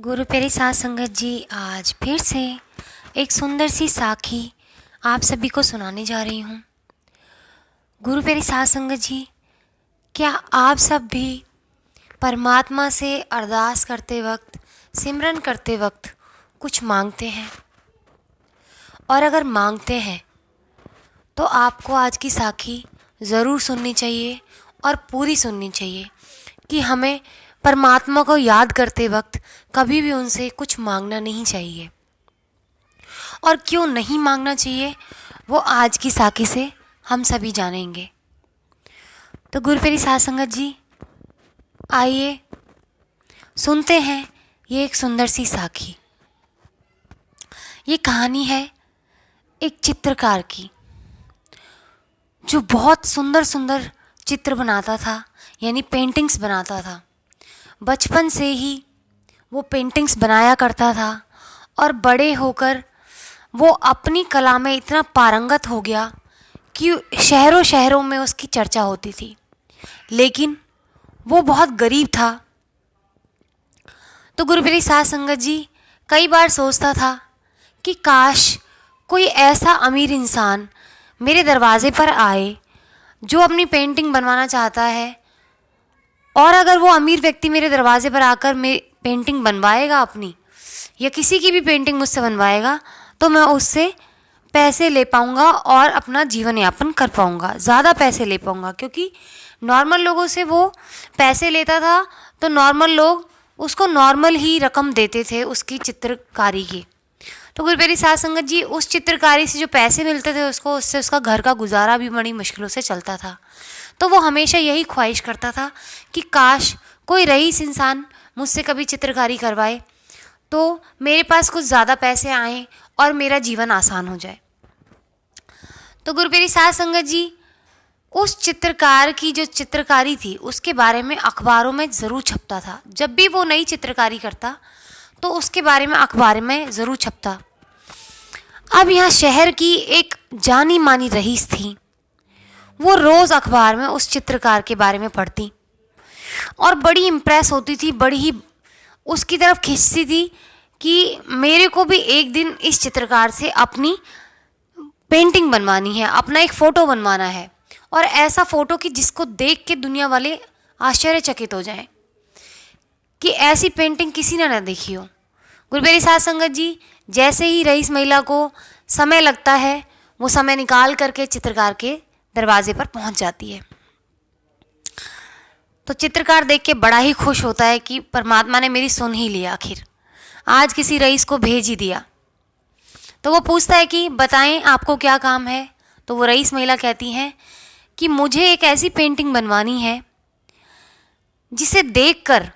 गुरु प्यारी साध संगत जी, आज फिर से एक सुंदर सी साखी आप सभी को सुनाने जा रही हूँ। गुरु प्यारी साध संगत जी, क्या आप सब भी परमात्मा से अरदास करते वक्त, सिमरन करते वक्त कुछ मांगते हैं? और अगर मांगते हैं तो आपको आज की साखी ज़रूर सुननी चाहिए और पूरी सुननी चाहिए कि हमें परमात्मा को याद करते वक्त कभी भी उनसे कुछ मांगना नहीं चाहिए। और क्यों नहीं मांगना चाहिए वो आज की साखी से हम सभी जानेंगे। तो गुरु प्यारी साध संगत जी, आइए सुनते हैं ये एक सुंदर सी साखी। ये कहानी है एक चित्रकार की, जो बहुत सुंदर सुंदर चित्र बनाता था, यानी पेंटिंग्स बनाता था। बचपन से ही वो पेंटिंग्स बनाया करता था और बड़े होकर वो अपनी कला में इतना पारंगत हो गया कि शहरों शहरों में उसकी चर्चा होती थी। लेकिन वो बहुत गरीब था। तो गुरु प्यारी साध संगत जी कई बार सोचता था कि काश कोई ऐसा अमीर इंसान मेरे दरवाजे पर आए जो अपनी पेंटिंग बनवाना चाहता है, और अगर वो अमीर व्यक्ति मेरे दरवाजे पर आकर मेरी पेंटिंग बनवाएगा अपनी, या किसी की भी पेंटिंग मुझसे बनवाएगा, तो मैं उससे पैसे ले पाऊँगा और अपना जीवन यापन कर पाऊँगा, ज़्यादा पैसे ले पाऊँगा। क्योंकि नॉर्मल लोगों से वो पैसे लेता था तो नॉर्मल लोग उसको नॉर्मल ही रकम देते थे उसकी चित्रकारी की। तो गुरु प्यारी साध संगत जी, उस चित्रकारी से जो पैसे मिलते थे उसको, उससे उसका घर का गुजारा भी बड़ी मुश्किलों से चलता था। तो वो हमेशा यही ख्वाहिश करता था कि काश कोई रईस इंसान मुझसे कभी चित्रकारी करवाए तो मेरे पास कुछ ज़्यादा पैसे आएँ और मेरा जीवन आसान हो जाए। तो गुरु प्यारी साध संगत जी, उस चित्रकार की जो चित्रकारी थी उसके बारे में अखबारों में ज़रूर छपता था। जब भी वो नई चित्रकारी करता तो उसके बारे में अखबार में ज़रूर छपता। अब यहाँ शहर की एक जानी मानी रईस थी। वो रोज़ अखबार में उस चित्रकार के बारे में पढ़ती और बड़ी इम्प्रेस होती थी, बड़ी ही उसकी तरफ खींचती थी कि मेरे को भी एक दिन इस चित्रकार से अपनी पेंटिंग बनवानी है, अपना एक फ़ोटो बनवाना है, और ऐसा फ़ोटो कि जिसको देख के दुनिया वाले आश्चर्यचकित हो जाएं कि ऐसी पेंटिंग किसी ने ना देखी हो। गुरु प्यारी साध संगत जी, जैसे ही रईस महिला को समय लगता है, वो समय निकाल करके चित्रकार के दरवाजे पर पहुंच जाती है। तो चित्रकार देख के बड़ा ही खुश होता है कि परमात्मा ने मेरी सुन ही लिया, आखिर आज किसी रईस को भेज ही दिया। तो वो पूछता है कि बताएं आपको क्या काम है। तो वो रईस महिला कहती हैं कि मुझे एक ऐसी पेंटिंग बनवानी है जिसे देखकर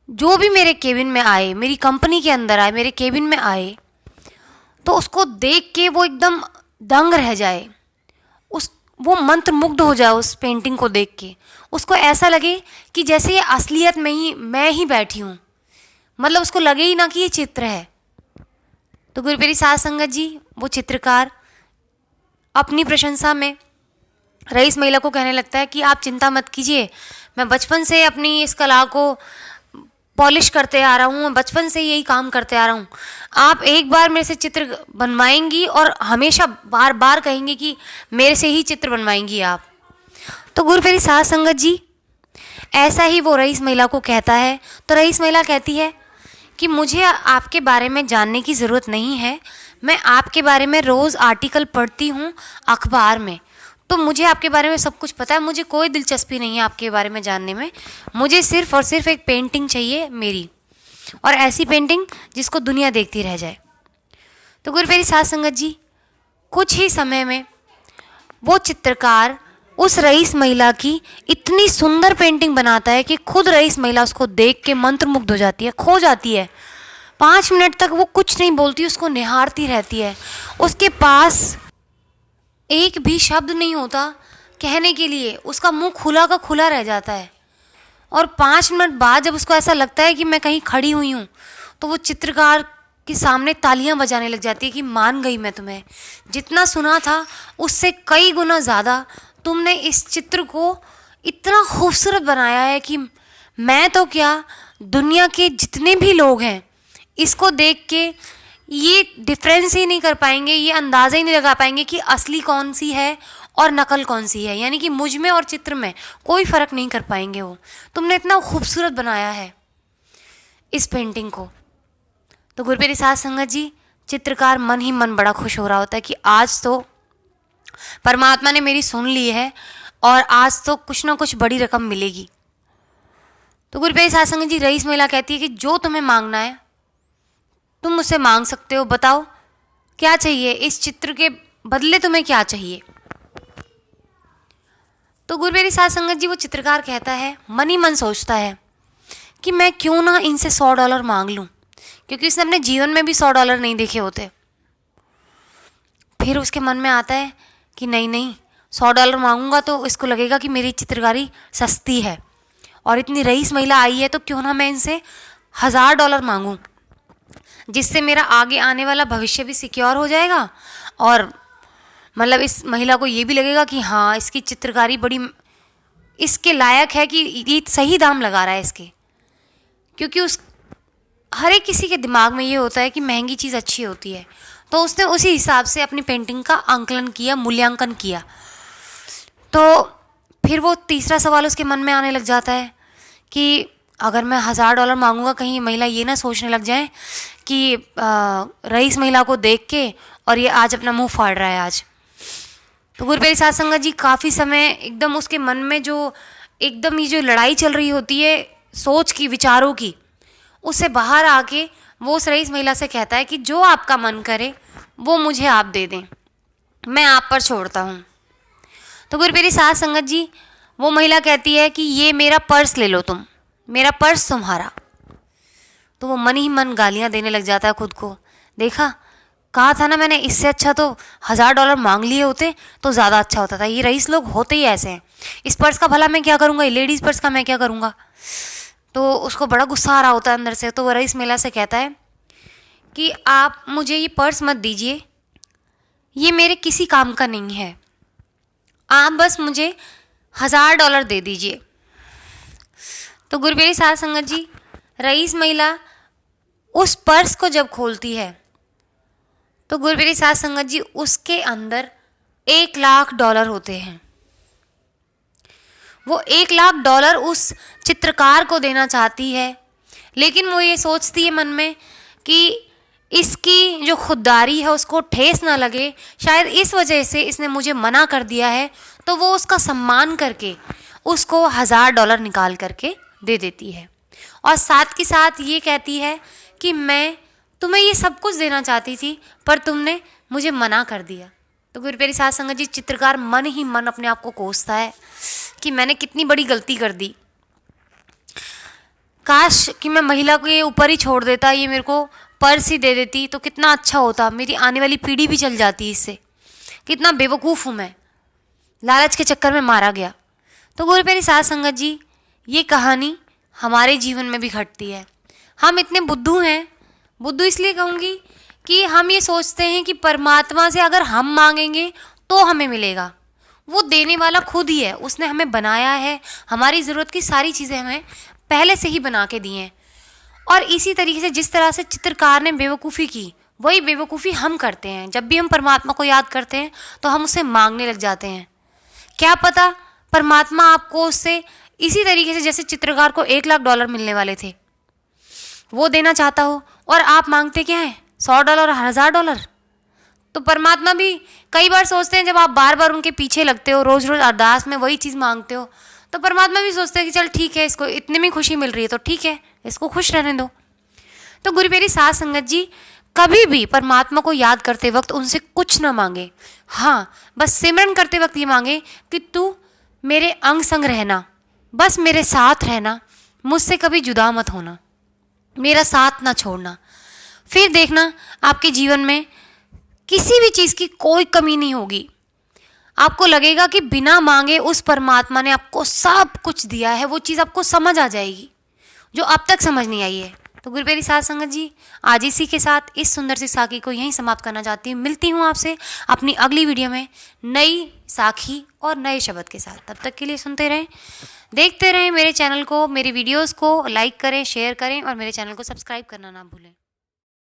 जो भी मेरे केबिन में आए, मेरी कंपनी के अंदर आए, मेरे केबिन में आए, तो उसको देख के वो एकदम दंग रह जाए, वो मंत्र मुग्ध हो जाए उस पेंटिंग को देख के। उसको ऐसा लगे कि जैसे ये असलियत में ही मैं ही बैठी हूँ, मतलब उसको लगे ही ना कि ये चित्र है। तो गुरु प्यारी साध संगत जी, वो चित्रकार अपनी प्रशंसा में रईस महिला को कहने लगता है कि आप चिंता मत कीजिए, मैं बचपन से अपनी इस कला को पॉलिश करते आ रहा हूँ, बचपन से यही काम करते आ रहा हूँ। आप एक बार मेरे से चित्र बनवाएंगी और हमेशा बार बार कहेंगे कि मेरे से ही चित्र बनवाएंगी आप। तो गुरु प्यारी साध संगत जी, ऐसा ही वो रईस महिला को कहता है। तो रईस महिला कहती है कि मुझे आपके बारे में जानने की ज़रूरत नहीं है, मैं आपके बारे में रोज़ आर्टिकल पढ़ती हूँ अखबार में, तो मुझे आपके बारे में सब कुछ पता है। मुझे कोई दिलचस्पी नहीं है आपके बारे में जानने में। मुझे सिर्फ़ और सिर्फ एक पेंटिंग चाहिए मेरी, और ऐसी पेंटिंग जिसको दुनिया देखती रह जाए। तो गुरु प्यारी साध संगत जी, कुछ ही समय में वो चित्रकार उस रईस महिला की इतनी सुंदर पेंटिंग बनाता है कि खुद रईस महिला उसको देख के मंत्रमुग्ध हो जाती है, खो जाती है। 5 मिनट तक वो कुछ नहीं बोलती, उसको निहारती रहती है। उसके पास एक भी शब्द नहीं होता कहने के लिए, उसका मुंह खुला का खुला रह जाता है। और 5 मिनट बाद जब उसको ऐसा लगता है कि मैं कहीं खड़ी हुई हूँ, तो वो चित्रकार के सामने तालियां बजाने लग जाती है कि मान गई मैं तुम्हें, जितना सुना था उससे कई गुना ज़्यादा तुमने इस चित्र को इतना खूबसूरत बनाया है कि मैं तो क्या, दुनिया के जितने भी लोग हैं इसको देख के ये डिफरेंस ही नहीं कर पाएंगे, ये अंदाज़ा ही नहीं लगा पाएंगे कि असली कौन सी है और नकल कौन सी है। यानी कि मुझ में और चित्र में कोई फ़र्क नहीं कर पाएंगे वो। तुमने इतना खूबसूरत बनाया है इस पेंटिंग को। तो गुरुप्यारी साध संगत जी, चित्रकार मन ही मन बड़ा खुश हो रहा होता है कि आज तो परमात्मा ने मेरी सुन ली है और आज तो कुछ ना कुछ बड़ी रकम मिलेगी। तो गुरुप्यारी साध संगत जी, रईस महिला कहती है कि जो तुम्हें मांगना है तुम मुझसे मांग सकते हो, बताओ क्या चाहिए, इस चित्र के बदले तुम्हें क्या चाहिए। तो गुरुप्यारी साध संगत जी, वो चित्रकार कहता है, मन ही मन सोचता है कि मैं क्यों ना इनसे $100 मांग लूं, क्योंकि उसने अपने जीवन में भी $100 नहीं देखे होते। फिर उसके मन में आता है कि नहीं नहीं, $100 मांगूंगा तो इसको लगेगा कि मेरी चित्रकारी सस्ती है और इतनी रईस महिला आई है, तो क्यों ना मैं इनसे $1000 मांगूं, जिससे मेरा आगे आने वाला भविष्य भी सिक्योर हो जाएगा और मतलब इस महिला को ये भी लगेगा कि हाँ, इसकी चित्रकारी बड़ी इसके लायक है कि ये सही दाम लगा रहा है इसके। क्योंकि उस हर एक किसी के दिमाग में ये होता है कि महंगी चीज़ अच्छी होती है, तो उसने उसी हिसाब से अपनी पेंटिंग का आंकलन किया, मूल्यांकन किया। तो फिर वो तीसरा सवाल उसके मन में आने लग जाता है कि अगर मैं $1000 मांगूंगा, कहीं महिला ये ना सोचने लग जाए कि रईस महिला को देख के और ये आज अपना मुंह फाड़ रहा है आज। तो गुरुप्यारी साध संगत जी, काफ़ी समय एकदम उसके मन में जो एकदम ये जो लड़ाई चल रही होती है सोच की, विचारों की, उससे बाहर आके वो उस रईस महिला से कहता है कि जो आपका मन करे वो मुझे आप दे दें, मैं आप पर छोड़ता हूँ। तो गुरुप्यारी साध संगत जी, वो महिला कहती है कि ये मेरा पर्स ले लो तुम, मेरा पर्स तुम्हारा। तो वो मन ही मन गालियाँ देने लग जाता है खुद को। देखा, कहा था ना मैंने, इससे अच्छा तो $1000 मांग लिए होते तो ज़्यादा अच्छा होता था। ये रईस लोग होते ही ऐसे हैं। इस पर्स का भला मैं क्या करूँगा, लेडीज़ पर्स का मैं क्या करूँगा। तो उसको बड़ा गुस्सा आ रहा होता है अंदर से। तो वो रईस महिला से कहता है कि आप मुझे ये पर्स मत दीजिए, ये मेरे किसी काम का नहीं है, आप बस मुझे $1000 दे दीजिए। तो गुरुप्यारी साध संगत जी, रईस महिला उस पर्स को जब खोलती है तो गुरुप्यारी साध संगत जी, उसके अंदर $1,00,000 होते हैं। वो $1,00,000 उस चित्रकार को देना चाहती है, लेकिन वो ये सोचती है मन में कि इसकी जो खुददारी है उसको ठेस ना लगे, शायद इस वजह से इसने मुझे मना कर दिया है। तो वो उसका सम्मान करके उसको $1000 निकाल करके दे देती है और साथ के साथ ये कहती है कि मैं तुम्हें ये सब कुछ देना चाहती थी पर तुमने मुझे मना कर दिया। तो गुरुप्यारी साध संगत जी, चित्रकार मन ही मन अपने आप को कोसता है कि मैंने कितनी बड़ी गलती कर दी। काश कि मैं महिला को ये ऊपर ही छोड़ देता, ये मेरे को पर्स ही दे देती तो कितना अच्छा होता, मेरी आने वाली पीढ़ी भी चल जाती इससे। कितना बेवकूफ़ हूँ मैं, लालच के चक्कर में मारा गया। तो गुरुप्यारी साध संगत जी, ये कहानी हमारे जीवन में भी घटती है। हम इतने बुद्धू हैं, बुद्धू इसलिए कहूँगी कि हम ये सोचते हैं कि परमात्मा से अगर हम मांगेंगे तो हमें मिलेगा। वो देने वाला खुद ही है, उसने हमें बनाया है, हमारी ज़रूरत की सारी चीज़ें हमें पहले से ही बना के दी हैं। और इसी तरीके से जिस तरह से चित्रकार ने बेवकूफ़ी की, वही बेवकूफ़ी हम करते हैं। जब भी हम परमात्मा को याद करते हैं तो हम उससे मांगने लग जाते हैं। क्या पता परमात्मा आपको उससे इसी तरीके से, जैसे चित्रकार को $1,00,000 मिलने वाले थे, वो देना चाहता हो और आप मांगते क्या हैं, $100 और $1000। तो परमात्मा भी कई बार सोचते हैं, जब आप बार बार उनके पीछे लगते हो, रोज़ रोज़ अरदास में वही चीज़ मांगते हो, तो परमात्मा भी सोचते हैं कि चल ठीक है, इसको इतने में खुशी मिल रही है तो ठीक है, इसको खुश रहने दो। तो गुरुप्यारी साध संगत जी, कभी भी परमात्मा को याद करते वक्त उनसे कुछ ना मांगे। हाँ, बस सिमरन करते वक्त ये मांगे कि तू मेरे अंग संग रहना, बस मेरे साथ रहना, मुझसे कभी जुदा मत होना, मेरा साथ ना छोड़ना। फिर देखना आपके जीवन में किसी भी चीज़ की कोई कमी नहीं होगी। आपको लगेगा कि बिना मांगे उस परमात्मा ने आपको सब कुछ दिया है, वो चीज़ आपको समझ आ जाएगी जो अब तक समझ नहीं आई है। तो गुरुप्यारी साध संगत जी, आज इसी के साथ इस सुंदर सी साखी को यहीं समाप्त करना चाहती हूँ। मिलती हूँ आपसे अपनी अगली वीडियो में नई साखी और नए शब्द के साथ। तब तक के लिए सुनते रहें देखते रहें मेरे चैनल को, मेरी वीडियोस को लाइक करें, शेयर करें और मेरे चैनल को सब्सक्राइब करना ना भूलें।